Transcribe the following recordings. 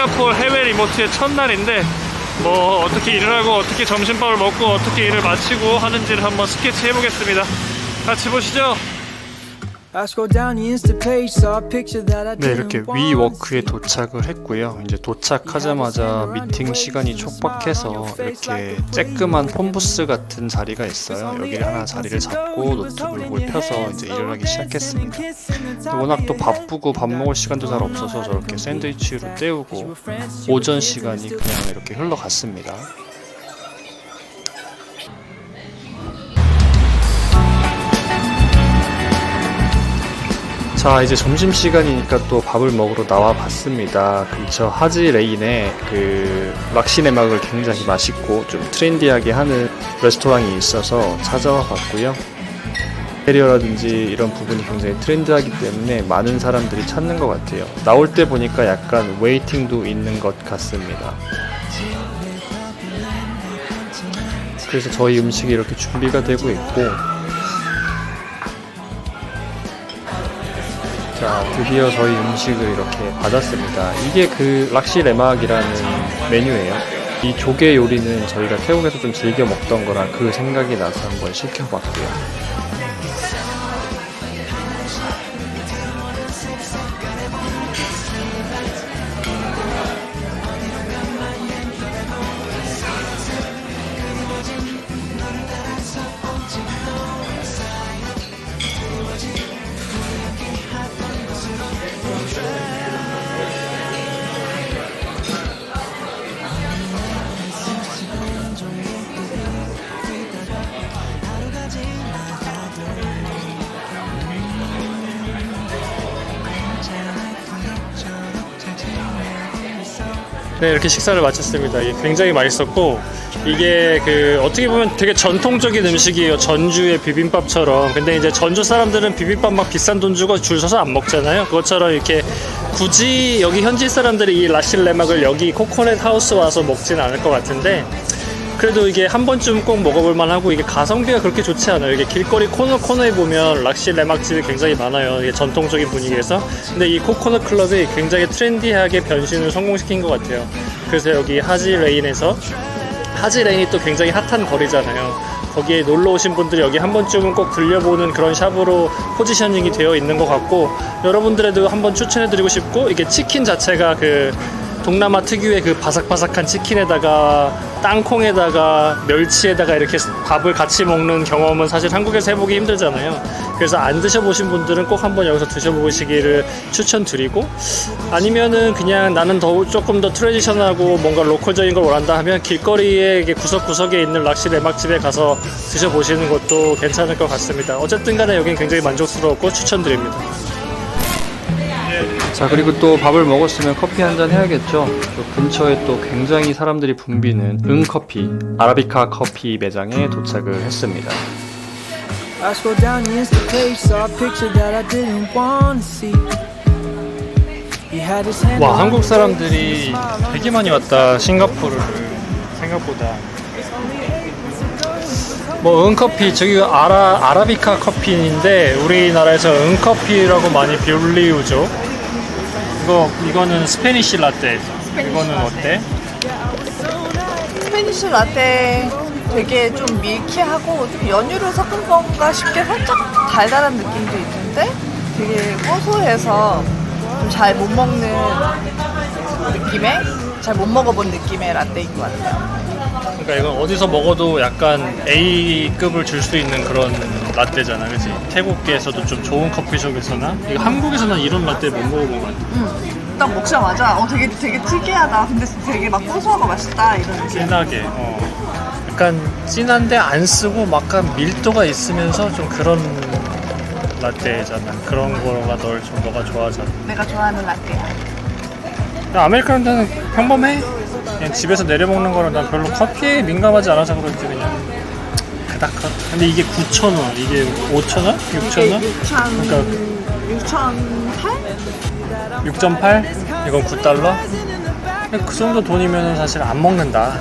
싱가포르 해외 리모트의 첫날인데 뭐 어떻게 일을 하고 어떻게 점심밥을 먹고 어떻게 일을 마치고 하는지를 한번 스케치 해보겠습니다. 같이 보시죠. 네, 이렇게 위워크에 도착을 했고요. 이제 도착하자마자 미팅 시간이 촉박해서 이렇게 쬐끄만 폰부스 같은 자리가 있어요. 여기를 하나 자리를 잡고 노트북을 펴서 이제 일을 하기 시작했습니다. 워낙 또 바쁘고 밥 먹을 시간도 잘 없어서 저렇게 샌드위치로 때우고 오전 시간이 그냥 이렇게 흘러갔습니다. 자, 이제 점심시간이니까 또 밥을 먹으러 나와 봤습니다. 근처 하지레인에 그 락시네막을 굉장히 맛있고 좀 트렌디하게 하는 레스토랑이 있어서 찾아와 봤고요. 인테리어라든지 이런 부분이 굉장히 트렌디하기 때문에 많은 사람들이 찾는 것 같아요. 나올 때 보니까 약간 웨이팅도 있는 것 같습니다. 그래서 저희 음식이 이렇게 준비가 되고 있고, 자, 드디어 저희 음식을 이렇게 받았습니다. 이게 그 락시레막이라는 메뉴예요. 이 조개 요리는 저희가 태국에서 좀 즐겨 먹던 거라 그 생각이 나서 한번 시켜봤고요. 네, 이렇게 식사를 마쳤습니다. 이게 굉장히 맛있었고, 이게 그 어떻게 보면 되게 전통적인 음식이에요. 전주의 비빔밥처럼. 근데 이제 전주 사람들은 비빔밥 막 비싼 돈 주고 줄 서서 안 먹잖아요. 그것처럼 이렇게 굳이 여기 현지 사람들이 이 라실레막을 여기 코코넛 하우스 와서 먹진 않을 것 같은데, 그래도 이게 한 번쯤 꼭 먹어볼 만하고, 이게 가성비가 그렇게 좋지 않아요. 이게 길거리 코너에 보면 락시레막 집이 굉장히 많아요. 이게 전통적인 분위기에서. 근데 이 코코넛 클럽이 굉장히 트렌디하게 변신을 성공시킨 것 같아요. 그래서 여기 하지레인에서, 하지레인이 또 굉장히 핫한 거리잖아요. 거기에 놀러 오신 분들이 여기 한 번쯤은 꼭 들려보는 그런 샵으로 포지셔닝이 되어 있는 것 같고, 여러분들에도 한번 추천해드리고 싶고, 이게 치킨 자체가 그 동남아 특유의 그 바삭바삭한 치킨에다가 땅콩에다가 멸치에다가 이렇게 밥을 같이 먹는 경험은 사실 한국에서 해보기 힘들잖아요. 그래서 안 드셔보신 분들은 꼭 한번 여기서 드셔보시기를 추천드리고, 아니면은 그냥 나는 조금 더 트레디셔널하고 뭔가 로컬적인 걸 원한다 하면 길거리에 구석구석에 있는 락시레막집에 가서 드셔보시는 것도 괜찮을 것 같습니다. 어쨌든 간에 여긴 굉장히 만족스러웠고 추천드립니다. 자, 그리고 또 밥을 먹었으면 커피 한잔 해야겠죠. 근처에 또 굉장히 사람들이 붐비는 응커피, 아라비카 커피 매장에 도착을 했습니다. 와, 한국 사람들이 되게 많이 왔다. 싱가포르를 생각보다. 뭐 응커피, 저기 아라비카 커피인데 우리나라에서 응커피라고 많이 불리우죠. 이거는 스페니쉬 라떼. 이거는 어때? 스페니쉬 라떼 되게 좀 밀키하고 좀 연유를 섞은 건가 싶게 살짝 달달한 느낌도 있는데 되게 고소해서 좀 잘 못 먹는 느낌의, 잘 못 먹어본 느낌의 라떼인 것 같아요. 그러니까 이건 어디서 먹어도 약간 A급을 줄 수 있는 그런 라떼잖아, 그치? 태국에서도 좀 좋은 커피숍에서나, 이거 한국에서는 이런 라떼 못 먹어본 것 같아. 딱 먹자마자 되게 특이하다. 근데 되게 막 고소하고 맛있다 이런 느낌. 진하게. 약간 진한데 안 쓰고 막 약간 밀도가 있으면서 좀 그런 라떼잖아. 그런 거가 너가 좋아하잖아. 내가 좋아하는 라떼야. 아메리카노는 평범해. 그냥 집에서 내려 먹는 거는 난 별로 커피에 민감하지 않아서 그런지 그냥 그닥. 근데 이게 9,000원, 이게 5,000원? 6,000원? 그러니까 6,800? 6.8? 이건 9달러? 그 정도 돈이면 사실 안 먹는다.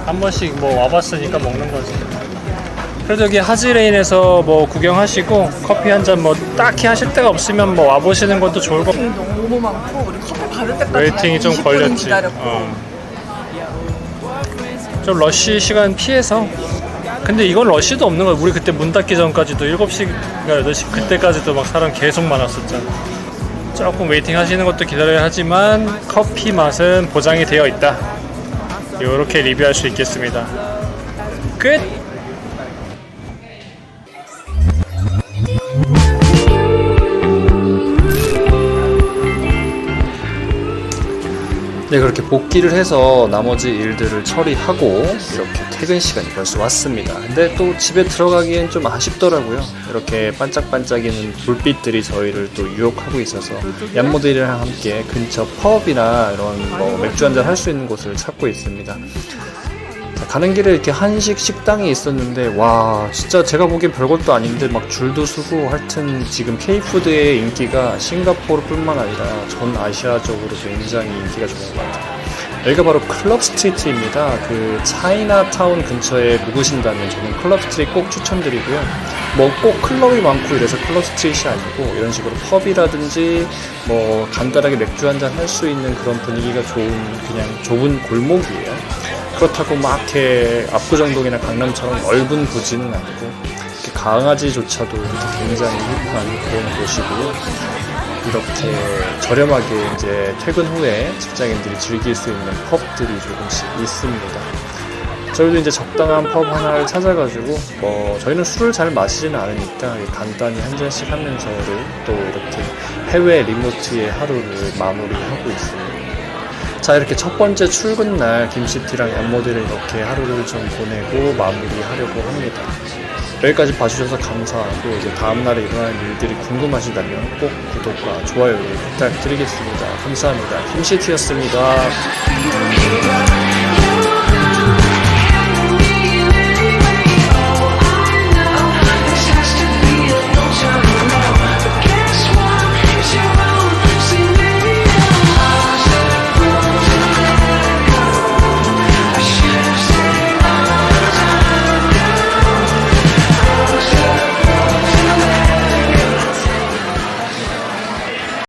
한 번씩 뭐 와봤으니까 먹는 거지. 그래도 여기 하지레인에서 뭐 구경하시고 커피 한 잔 뭐 딱히 하실 데가 없으면 뭐 와보시는 것도 좋을 것 같아요. 너무 많고 우리 커피 받을 때까지 웨이팅이 좀 20분 걸렸지. 기다렸고. 좀 러쉬 시간 피해서. 근데 이건 러쉬도 없는 거야. 우리 그때 문 닫기 전까지도 7시인가 8시 그때까지도 막 사람 계속 많았었잖아. 조금 웨이팅 하시는 것도 기다려야 하지만 커피 맛은 보장이 되어 있다. 이렇게 리뷰할 수 있겠습니다. 끝! 네, 그렇게 복귀를 해서 나머지 일들을 처리하고 이렇게 퇴근 시간이 벌써 왔습니다. 근데 또 집에 들어가기엔 좀 아쉽더라고요. 이렇게 반짝반짝이는 불빛들이 저희를 또 유혹하고 있어서 얀모들이랑 함께 근처 펍이나 이런 뭐 맥주 한잔 할 수 있는 곳을 찾고 있습니다. 자, 가는 길에 이렇게 한식 식당이 있었는데 와 진짜 제가 보기엔 별것도 아닌데 막 줄도 서고 하여튼 지금 K푸드의 인기가 싱가포르뿐만 아니라 전 아시아적으로 굉장히 인기가 좋은 것 같아요. 여기가 바로 클럽 스트리트입니다. 그 차이나타운 근처에 묵으신다면 저는 클럽 스트리트 꼭 추천드리고요. 뭐 꼭 클럽이 많고 이래서 클럽 스트리트이 아니고 이런 식으로 펍이라든지 뭐 간단하게 맥주 한잔 할 수 있는 그런 분위기가 좋은 그냥 좁은 골목이에요. 그렇다고 막 이렇게 압구정동이나 강남처럼 넓은 부지는 아니고 이렇게 강아지조차도 이렇게 굉장히 힙한 그런 곳이고요. 이렇게 저렴하게 이제 퇴근 후에 직장인들이 즐길 수 있는 펍들이 조금씩 있습니다. 저희도 이제 적당한 펍 하나를 찾아가지고 저희는 술을 잘 마시지는 않으니까 간단히 한 잔씩 하면서도 또 이렇게 해외 리모트의 하루를 마무리하고 있습니다. 자, 이렇게 첫 번째 출근 날 김시티랑 얀모델을 이렇게 하루를 좀 보내고 마무리하려고 합니다. 여기까지 봐주셔서 감사하고 이제 다음날에 일어날 일들이 궁금하시다면 꼭 구독과 좋아요를 부탁드리겠습니다. 감사합니다. 김시티였습니다.